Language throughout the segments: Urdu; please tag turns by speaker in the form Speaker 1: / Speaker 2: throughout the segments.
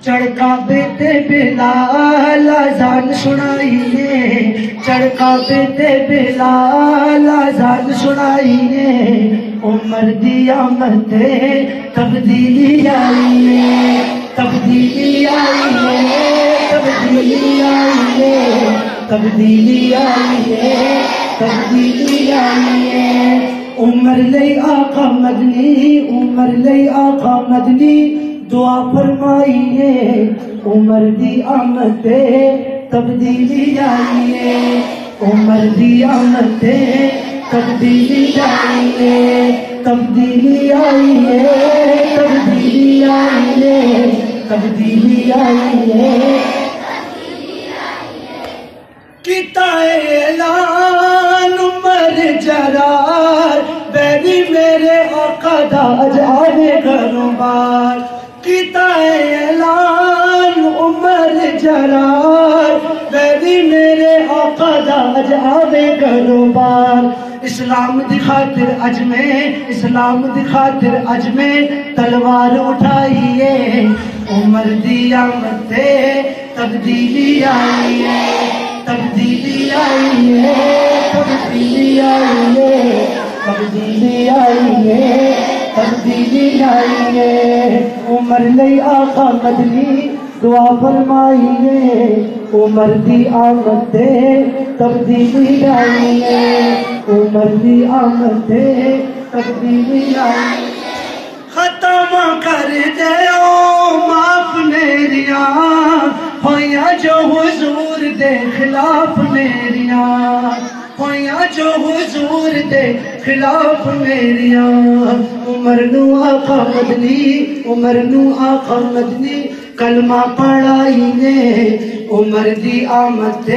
Speaker 1: چڑکا بیتے بلال آزان سنائیے، چڑکا بیتے بلال آزان سنائیے، عمر دی آمد تبدیلی آئیے، تبدیلی آئیے، تبدیلی آئیے، تبدیلی آئیے، تبدیلی آئیے۔ عمر لئی آقا مدنی، عمر لئی آقا مدنی دعا فرمائیے، عمر دی آمد تبدیلی آئیے، عمر دی آمد تبدیلی آئیے، تبدیلی آئیے، تبدیلی آئیے، تبدیلی آئیے۔ کیتا اعلان عمر جرار، بیری میرے آقا دا اج آوے گھروں بار، کیتا اعلان عمر جرار، بیری میرے آقا دا اج آوے گھروں بار۔ اسلام دی خاطر اج میں، اسلام دی خاطر اج میں تلوار اٹھائیے، عمر دی آمد تبدیلی آئیے، تبدیلی آئیے، تبدیلی آئیے، تبدیلی آئیے، تبدیلی آئیے۔ عمر لئی آقا مدنی دعا فرمائیے، عمر دی آمد تبدیلی آئیے، عمر دی آمد تبدیلی آئیے۔ ختم کر دیو معاف میریاں ہویاں جو حضور دے خلاف میریاں، ہویاں جو حضور دے خلاف میریاں۔ عمر نو آقا مدنی، عمر نو آقا مدنی کلمہ پڑھائیے، عمر دی آمد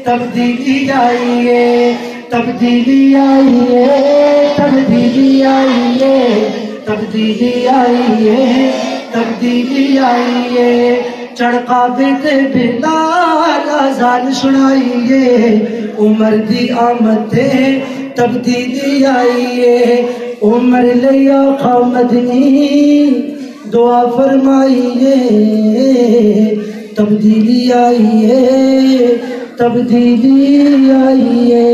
Speaker 1: تبدیلی آئیے، تبدیلی آئیے، تبدیلی آئیے، تبدیلی آئیے، تبدیلی آئیے۔ چڑکا بیتے بلال آزان سنائیے، عمر دی آمد تبدیلی آئیے، عمر لئی آقا مدنی دعا فرمائیے، تبدیلی آئیے، تبدیلی آئیے۔